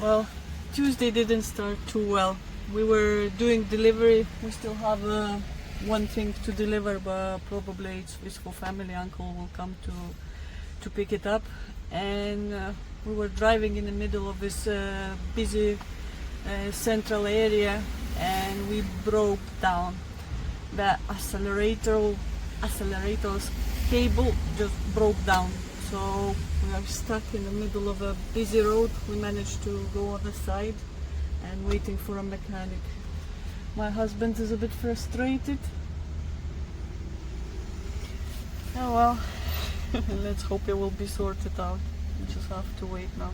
Well, Tuesday didn't start too well. We were doing delivery. We still have one thing to deliver, but probably it's for family. Uncle will come to pick it up. And we were driving in the middle of this busy central area, and we broke down. The accelerator's cable just broke down. So we are stuck in the middle of a busy road. We managed to go on the side and waiting for a mechanic. My husband is a bit frustrated. Oh well, let's hope it will be sorted out. We just have to wait now.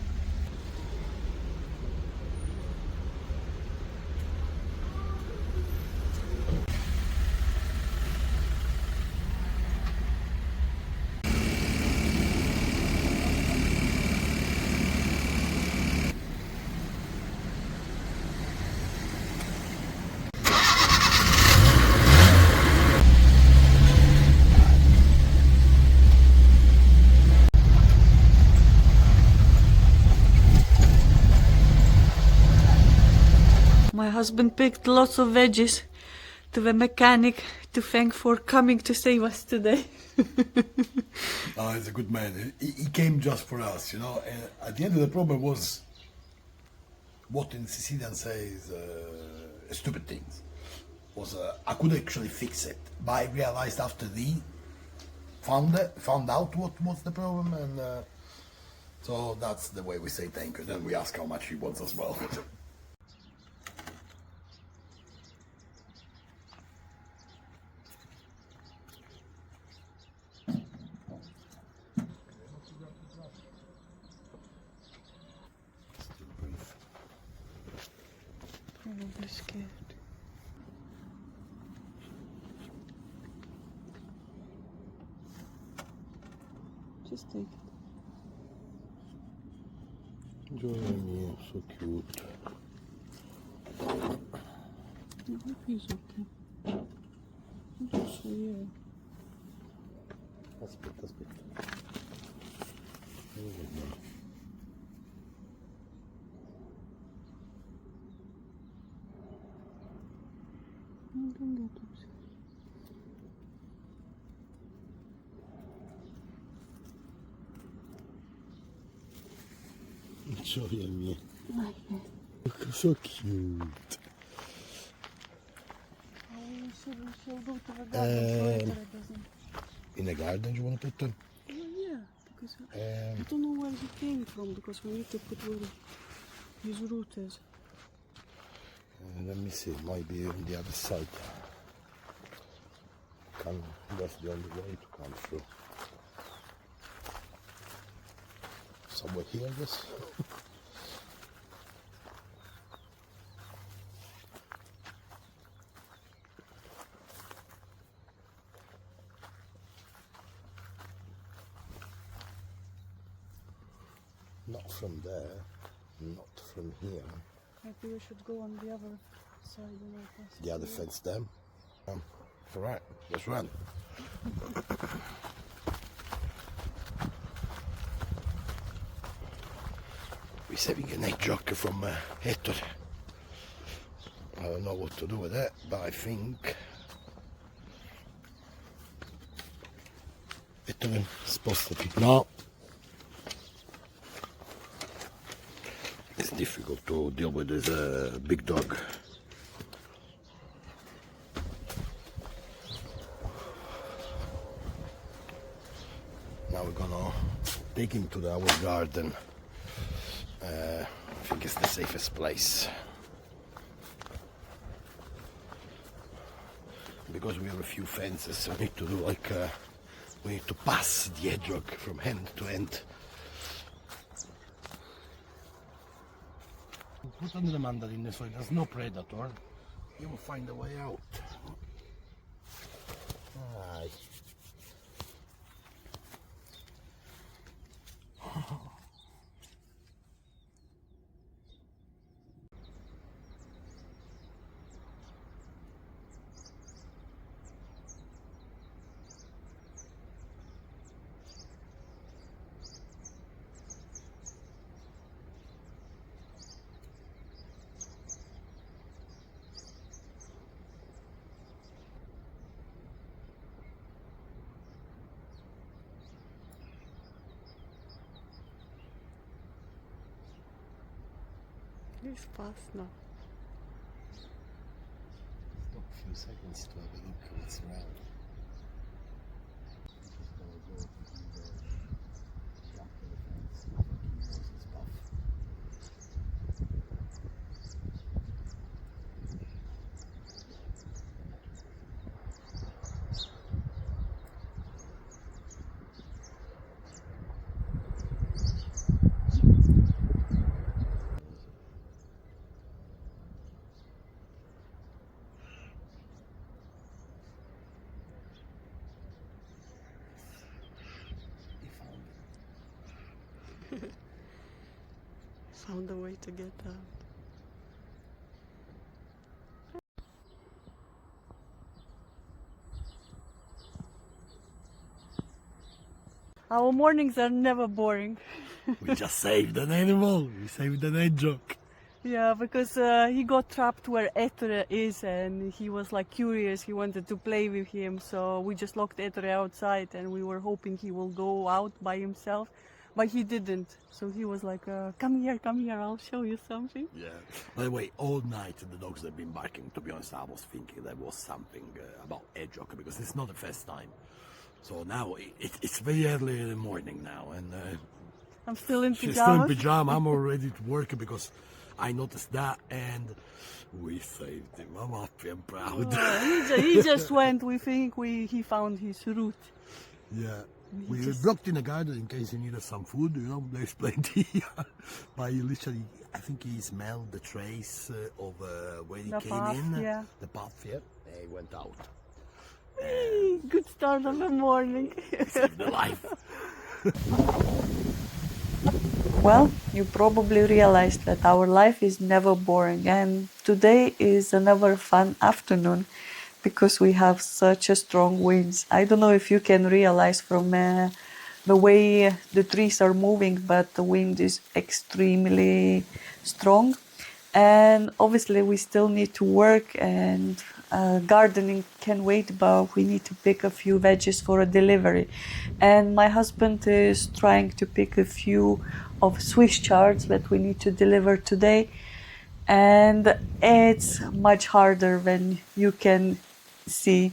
My husband picked lots of veggies to the mechanic to thank for coming to save us today. Oh, he's a good man. He came just for us, you know. And at the end of the problem was what in Sicilian says stupid things. Was I could actually fix it, but I realized after found out what was the problem, and so that's the way we say thank you. Then we ask how much he wants as well. Probably scared. Just take it. Johnny, so cute. I hope he's okay. Just weird. Aspetta. Don't get upset. Gioia mia. Okay. Look, so cute. She'll go to the garden so later it doesn't. In the garden you want to put them? Well, yeah, because I don't know where he came from, because we need to put where his root is. Let me see, might be on the other side. That's the only way to come through. Somewhere here, I guess. Not from there, not from here. Maybe we should go on the other side and I'll pass. The other fence there. Alright, let's run. We're saving an hedgehog from Hector. I don't know what to do with that, but I think Hector is supposed to be. No. It's difficult to deal with this big dog. Now we're gonna take him to our garden. I think it's the safest place. Because we have a few fences, so we need to do like, we need to pass the hedgehog from end to end. Put under the mandarin so there's no predator. You will find a way out. Aye. It's fast now. Stop a few seconds to have a look what's around. Just gonna go to the jump on the fence. I think he knows his buff. He found it. Found a way to get out. Our mornings are never boring. We just saved an animal. We saved an hedgehog. Yeah, because he got trapped where Ettore is and he was like curious, he wanted to play with him, so we just locked Ettore outside and we were hoping he will go out by himself, but he didn't. So he was like, come here, I'll show you something. Yeah. By the way, all night the dogs have been barking. To be honest, I was thinking there was something about hedgehog because it's not the first time. So now it's very early in the morning now, and I'm still in she's pajamas. still in pajama. I'm already to work because I noticed that, and we saved him. I'm happy and proud. He just went, we think he found his route. Yeah. We just- blocked in the garden in case he needed some food, you know, there's plenty. But he literally, I think he smelled the trace of where he The came path, in. yeah. The path, yeah. And he went out. Good start of the morning. Saved the life. Well, you probably realized that our life is never boring, and today is another fun afternoon because we have such a strong winds. I don't know if you can realize from the way the trees are moving, but the wind is extremely strong. And obviously we still need to work, and gardening can wait, but we need to pick a few veggies for a delivery. And my husband is trying to pick a few of Swiss chards that we need to deliver today. And it's much harder than you can see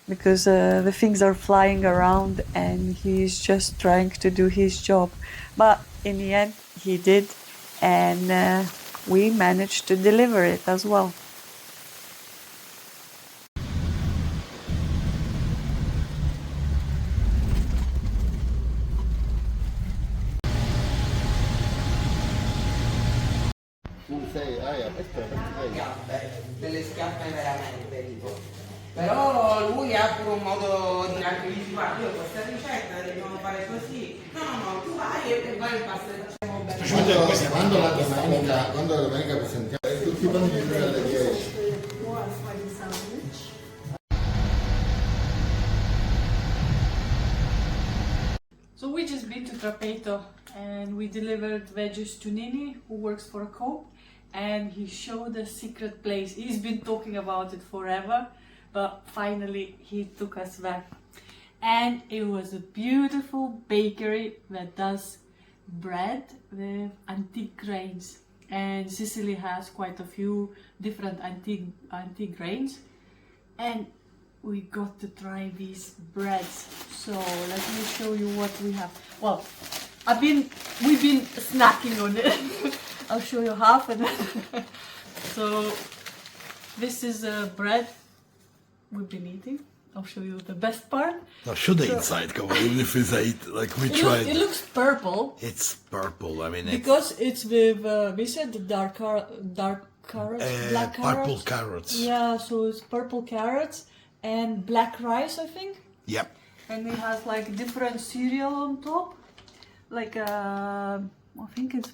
because the things are flying around and he's just trying to do his job. But in the end, he did, and we managed to deliver it as well. Tu sei, questo è delle schiaffe veramente tipo. Però lui ha pure un modo di anche dici guarda io questa ricetta dobbiamo fare così. No, tu vai e vai in pasta e facciamo bene. quando la domenica presentiamo tutti i panni di alle 10. So we just been to Trapeto and we delivered veggies to Nini, who works for a co-op, and he showed a secret place. He's been talking about it forever, but finally he took us back. And it was a beautiful bakery that does bread with antique grains. And Sicily has quite a few different antique grains. And we got to try these breads. So let me show you what we have. Well, we've been snacking on it. I'll show you half and so this is bread we've been eating. I'll show you the best part. Now, show the inside, come on, even if it's like we tried. It looks purple. It's purple, I mean, Because it's with, we said the dark carrots, black carrots. purple carrots. Yeah, so it's purple carrots and black rice, I think. Yep. And it has like different cereal on top. Like, I think it's...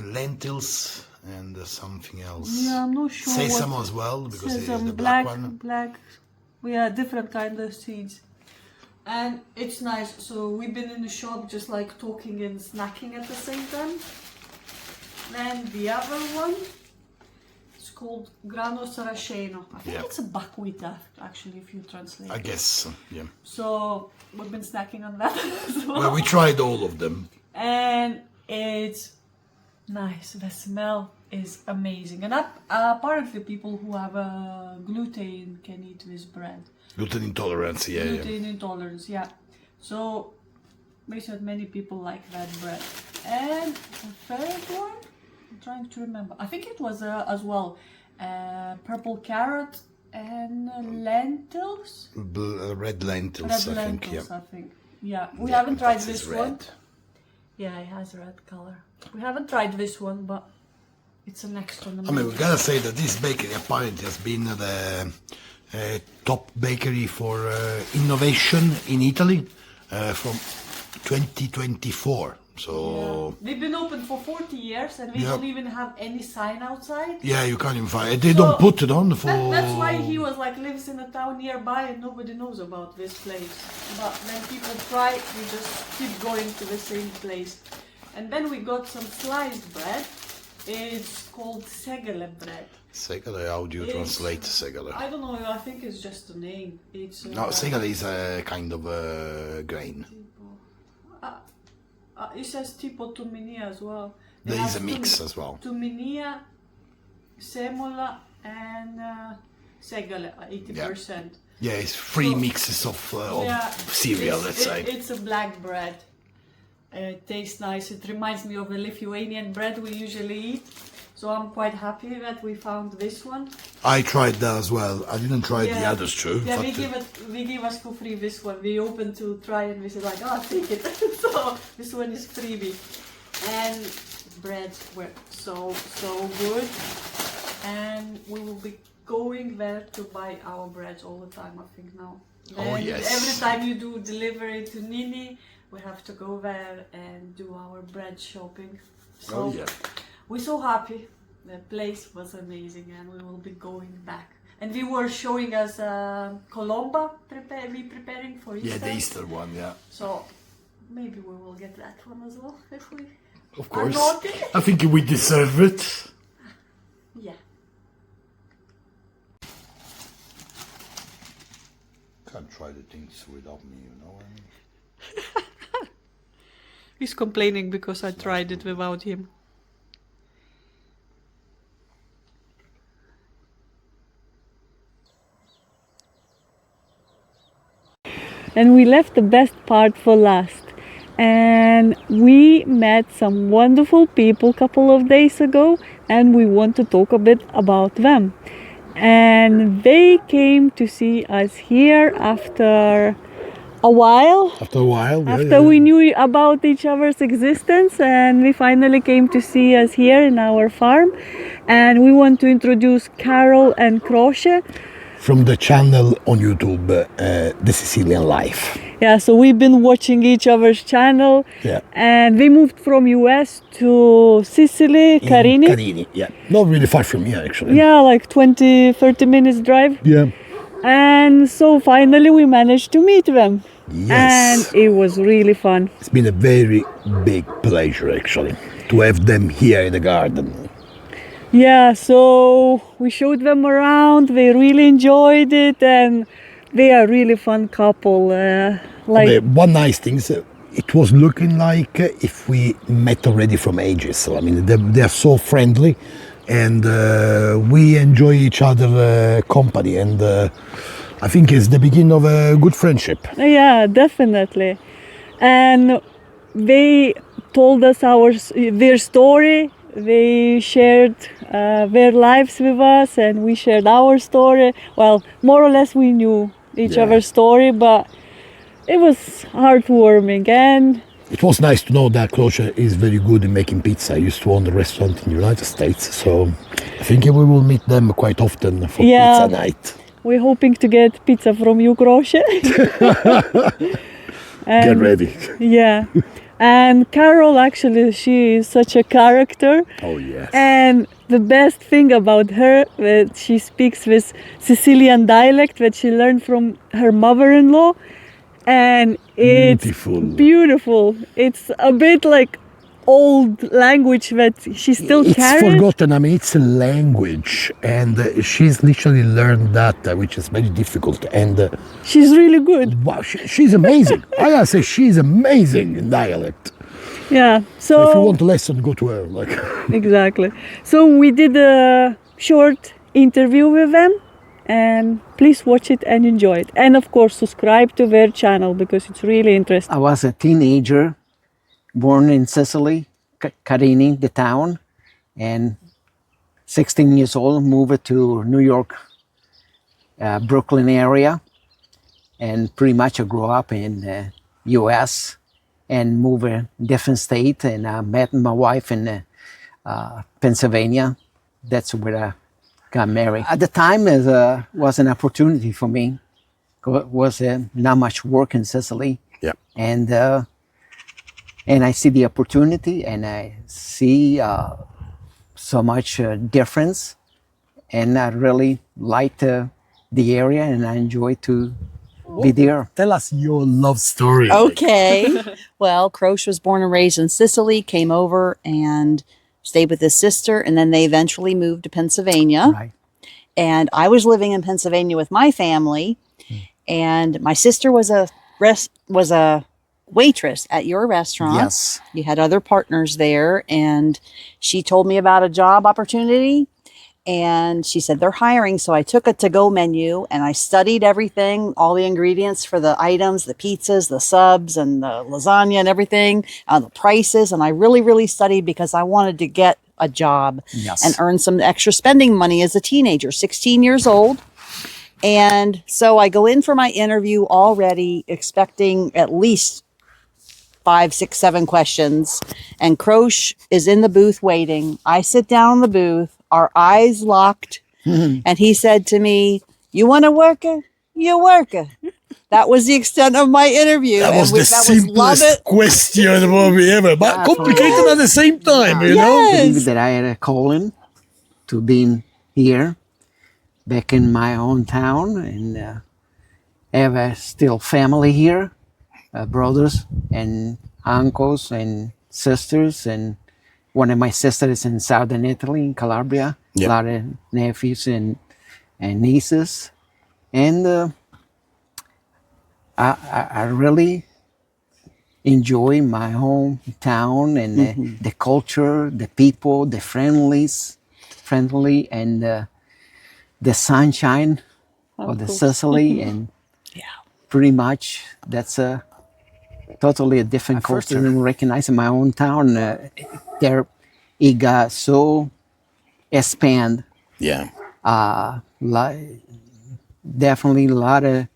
Lentils and something else. Yeah, I'm not sure. Sesame what- as well, because it is Sesame, the black one. Black, yeah, different kind of seeds. And it's nice. So we've been in the shop just like talking and snacking at the same time. And the other one, it's called grano saraceno. I think Yeah. it's a buckwheat actually, if you translate. I guess, yeah. So we've been snacking on that as well. Well, we tried all of them. And it's Nice. The smell is amazing. And apparently people who have gluten can eat this bread. Gluten intolerance, yeah. Gluten intolerance, yeah. So they said many people like that bread. And the third one, I'm trying to remember. I think it was as well purple carrot and lentils. Red lentils, Red I think, lentils, yeah. I think. Yeah, we Yeah, haven't tried that is this one. red. Yeah, it has red color. We haven't tried this one, but it's an extra. I mean, we gotta say that this bakery apparently has been the top bakery for innovation in Italy from 2024. So They've been open for 40 years and we Yeah. don't even have any sign outside. yeah, you can't even find it. They don't put it on for. That's why he was like lives in a town nearby and nobody knows about this place. But when people try, we just keep going to the same place. And then we got some sliced bread. It's called segale bread. Segale, how do you translate segale? I don't know. I think it's just a name. It's No, segale is a kind of grain. It says tipo tuminia as well. It There is has a mix as well. Tuminia, semola, and segale, 80%. Yeah, it's three mixes of cereal, let's say. It's a black bread. It tastes nice. It reminds me of the Lithuanian bread we usually eat. So I'm quite happy that we found this one. I tried that as well. I didn't try the others too. Yeah, but, we give us for free this one. We opened to try and we said like, oh, take it. So this one is freebie. And breads were so good. And we will be going there to buy our breads all the time, I think now. Oh, And yes. every time you do delivery to Nini, we have to go there and do our bread shopping. So Oh, yeah. we're so happy. The place was amazing and we will be going back. And we were showing us colomba preparing for Easter. Yeah, the Easter one, yeah. So maybe we will get that one as well if we Of are course. naughty. I think we deserve it. Yeah. Can't try the things without me, you know what I mean? He's complaining because I tried it without him. And we left the best part for last. And we met some wonderful people a couple of days ago and we want to talk a bit about them. And they came to see us here after a while. After a while, yeah, After we knew about each other's existence, and we finally came to see us here in our farm. And we want to introduce Carol and Croce. From the channel on YouTube, The Sicilian Life. Yeah, so we've been watching each other's channel. Yeah. And we moved from US to Sicily, Carini. Carini, yeah. Not really far from here, actually. Yeah, like 20-30 minutes drive. Yeah. And so finally we managed to meet them. Yes. And it was really fun. It's been a very big pleasure, actually, to have them here in the garden. Yeah, so we showed them around, they really enjoyed it, and they are a really fun couple. One nice thing is it was looking like if we met already from ages. So, I mean, they are so friendly and we enjoy each other company, and I think it's the beginning of a good friendship. Yeah, definitely. And they told us their story. They shared their lives with us and we shared our story. Well, more or less we knew each other's story, but it was heartwarming. And it was nice to know that Croce is very good in making pizza. I used to own a restaurant in the United States, so I think we will meet them quite often for pizza night. We're hoping to get pizza from you, Croce. Get ready. Yeah. And Carol, actually, she is such a character. Oh, yes. And the best thing about her, that she speaks with Sicilian dialect that she learned from her mother-in-law. And it's beautiful. It's a bit like old language that she still carries. It's forgotten. I mean, it's a language, and she's literally learned that, which is very difficult. And she's really good. Wow, she's amazing. I gotta say, she's amazing in dialect. Yeah. So if you want a lesson, go to her. Like Exactly. So we did a short interview with them, and please watch it and enjoy it. And of course, subscribe to their channel because it's really interesting. I was a teenager, born in Sicily, Carini, the town, and 16 years old, moved to New York, Brooklyn area, and pretty much I grew up in the U.S. and moved a different state, and I met my wife in Pennsylvania. That's where I got married. At the time, it was an opportunity for me. Was not much work in Sicily, yeah, and I see the opportunity, and I see so much difference, and I really liked the area, and I enjoy to be there. tell us your love story. Okay. Well, Croce was born and raised in Sicily, came over and stayed with his sister, and then they eventually moved to Pennsylvania. Right. And I was living in Pennsylvania with my family, and my sister was a waitress at your restaurant. Yes. You had other partners there, and she told me about a job opportunity, and she said they're hiring. So I took a to-go menu and I studied everything, all the ingredients for the items, the pizzas, the subs, and the lasagna and everything, the prices. And I really, really studied because I wanted to get a job Yes. and earn some extra spending money as a teenager, 16 years old. And so I go in for my interview already expecting at least 5, 6, 7 questions. And Croce is in the booth waiting. I sit down in the booth, our eyes locked. And he said to me, "You want a worker? You worker." That was the extent of my interview. That was the simplest question probably ever, but complicated at the same time, you know? I believe that I had a calling to being here, back in my own town, and have a still family here, brothers and uncles and sisters, and one of my sisters is in southern Italy, in Calabria. Yep. A lot of nephews and nieces, and I really enjoy my hometown and the culture, the people, the friendly, and the sunshine of the Sicily, and pretty much that's a totally a different culture than recognize in my own town. There, it got so expand. Yeah. Definitely a lot of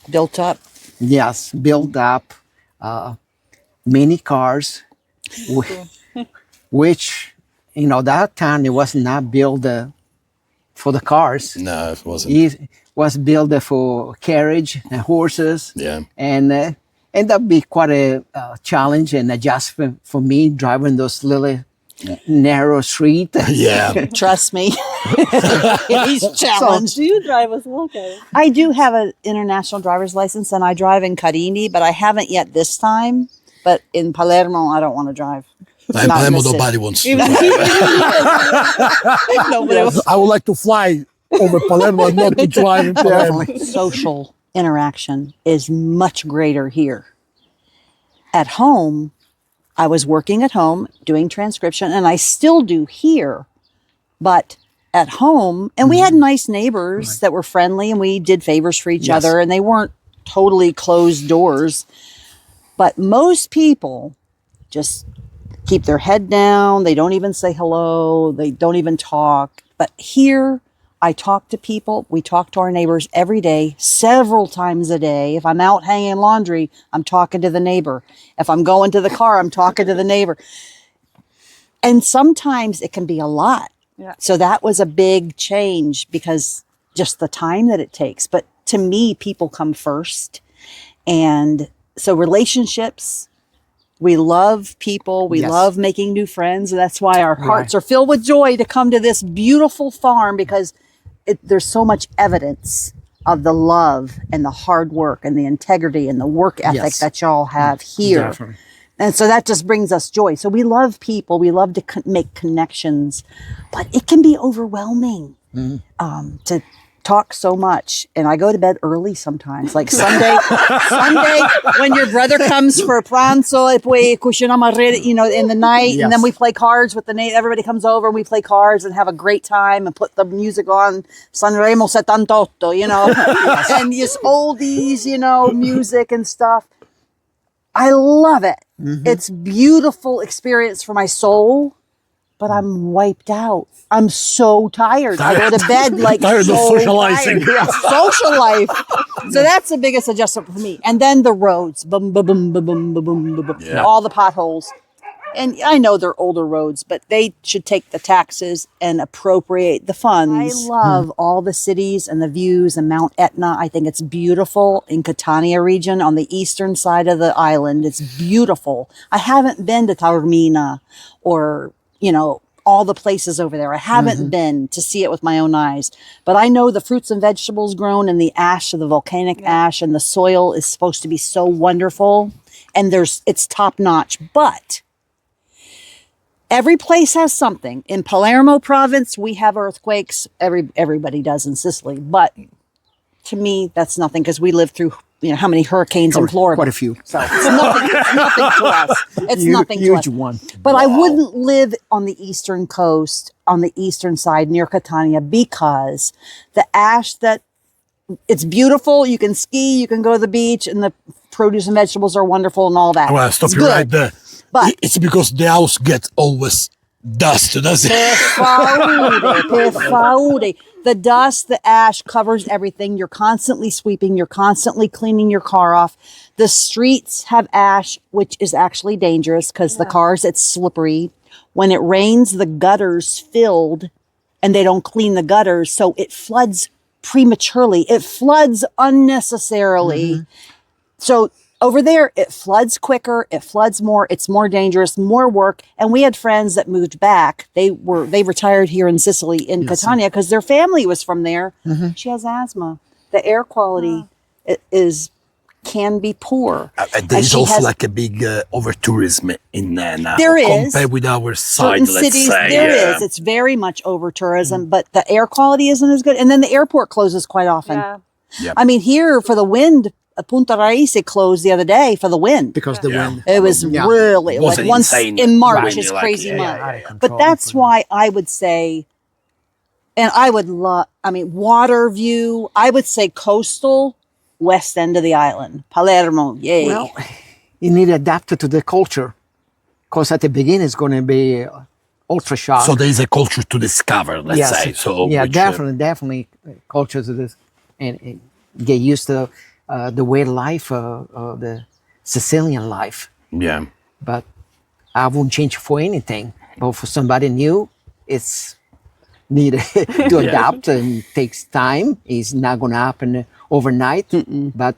built up. yes, built up. Many cars, which that time it was not built for the cars. No, it wasn't. It was built for carriage and horses. Yeah. And ended up being quite a challenge and adjustment for me driving those little narrow street. Yeah. Trust me. He's challenged. Do you drive as well, Karen? I do have an international driver's license, and I drive in Carini, but I haven't yet this time. But in Palermo, I don't want to drive. In Not in Palermo, the city. nobody wants to. I would like to fly over Palermo and not to drive in Palermo. Social interaction is much greater here. At home, I was working at home doing transcription, and I still do here. But at home, and we had nice neighbors that were friendly, and we did favors for each other, and they weren't totally closed doors. But most people just keep their head down. They don't even say hello. They don't even talk. But here, I talk to people. We talk to our neighbors every day, several times a day. If I'm out hanging laundry, I'm talking to the neighbor. If I'm going to the car, I'm talking to the neighbor. And sometimes it can be a lot. Yeah. So that was a big change because just the time that it takes. But to me, people come first. And so relationships, we love people. We love making new friends. And that's why our hearts are filled with joy to come to this beautiful farm because there's so much evidence of the love and the hard work and the integrity and the work ethic that y'all have here. Definitely. And so that just brings us joy. So we love people. We love to make connections, but it can be overwhelming to talk so much, and I go to bed early sometimes. Like Sunday, when your brother comes for pranzo, e poi cuciniamo in the night, and then we play cards with everybody comes over and we play cards and have a great time and put the music on Sanremo 78, and just oldies, music and stuff. I love it. It's beautiful experience for my soul, but I'm wiped out. I'm so tired. I go to bed like tired so of socializing. tired. Social life. So that's the biggest adjustment for me. And then the roads, boom, boom, boom, boom, boom, boom, boom, boom, Yeah. all the potholes. And I know they're older roads, but they should take the taxes and appropriate the funds. I love all the cities and the views and Mount Etna. I think it's beautiful in Catania region on the eastern side of the island. It's beautiful. I haven't been to Taormina or, all the places over there. I haven't been to see it with my own eyes, but I know the fruits and vegetables grown in the ash of the volcanic ash, and the soil is supposed to be so wonderful, and it's top notch. But every place has something. In Palermo province, we have earthquakes. Everybody does in Sicily, but to me, that's nothing because we lived through how many hurricanes in Florida? Quite a few. So it's nothing to us. It's nothing to us. Huge one. But I wouldn't live on the eastern coast, on the eastern side near Catania, because the ash it's beautiful. You can ski, you can go to the beach, and the produce and vegetables are wonderful and all that. Well, stop you right there. But It's because the house gets always dust, does it? per favore. The dust, the ash covers everything. You're constantly sweeping. You're constantly cleaning your car off. The streets have ash, which is actually dangerous because the cars, it's slippery. When it rains, the gutters filled and they don't clean the gutters. So it floods prematurely. It floods unnecessarily. So over there, it floods quicker, it floods more, it's more dangerous, more work. And we had friends that moved back. They retired here in Sicily, in Catania, because their family was from there. She has asthma. The air quality can be poor. There's also like a big over-tourism in there now. There is. Compared with our side, Certain let's cities, say. there is. It's very much over tourism, but the air quality isn't as good. And then the airport closes quite often. Yeah. I mean, here for the wind, Punta Raisi closed the other day for the wind. Because the wind. It was really It was like once insane in March windy, is like, crazy yeah, month. yeah, yeah. But that's why I would say, and I would love, water view, I would say coastal, west end of the island, Palermo, yay. Well, you need to adapt it to the culture. Because at the beginning, it's going to be ultra shock. So there is a culture to discover, let's say. So yeah, which, definitely culture to this, and get used to the way of life, the Sicilian life. Yeah. But I wouldn't change for anything. But for somebody new, it's needed to adapt and takes time. It's not going to happen overnight, but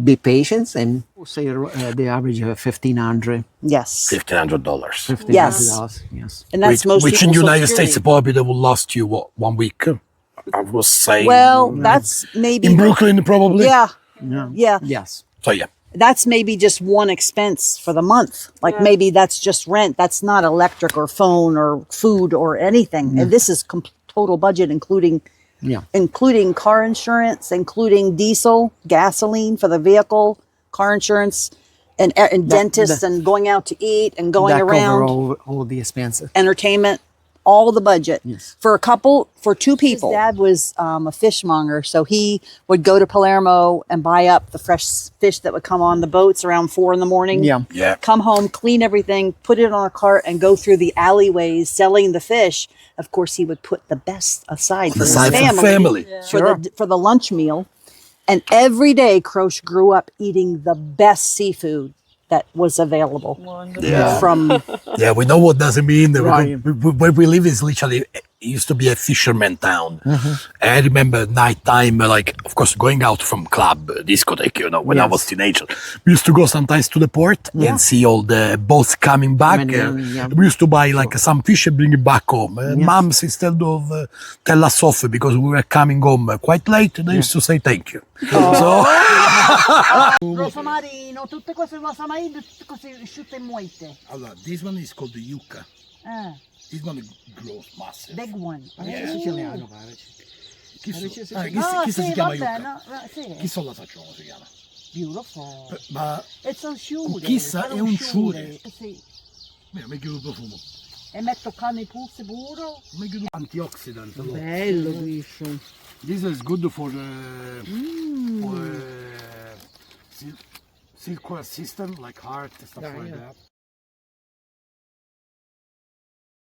be patient and we'll say the average of $1,500. Yes. $1,500. Yes. Yes. And that's most Which in people's the United Social States probably that will last you, 1 week? I was saying. Well, that's maybe. In Brooklyn, probably? Yeah. No. Yeah. Yes. So, yeah. That's maybe just one expense for the month. Like maybe that's just rent. That's not electric or phone or food or anything. And this is total budget, including car insurance, including diesel, gasoline for the vehicle, car insurance, and dentists and going out to eat and going That around. cover all the expenses. Entertainment, all the budget. Yes. For two people. His dad was a fishmonger, so he would go to Palermo and buy up the fresh fish that would come on the boats around 4 a.m. Yeah. Come home, clean everything, put it on a cart, and go through the alleyways selling the fish. Of course, he would put the best aside for his family. For the lunch meal. And every day, Croce grew up eating the best seafood that was available. Yeah. From Yeah, we know what does it mean. Right. Where we live is literally, it used to be a fisherman town. And I remember nighttime, like, of course, going out from club, discotheque, when I was teenager. We used to go sometimes to the port and see all the boats coming back. We used to buy like some fish and bring it back home. Moms, instead of tell us off because we were coming home quite late, they used to say thank you. So, Rosamarino, tutte queste rosamarino, così asciutte moite. allora, this one is called the yucca. This one grows massive. Big one. Siciliano, Chi sono? Sì, sì, Ah, sì. chi, No, chi sì, si chiama vabbè, Yucca? no, sì. Chissà la sa come si chiama. Beautiful. Ma It's a sciure. chissà, è un sciure. Sì. mi chiudo il profumo. E metto cane pulse puro. Mi chiudo antioxidant. Allora. Bello, questo. This is good for silk system like heart stuff like that.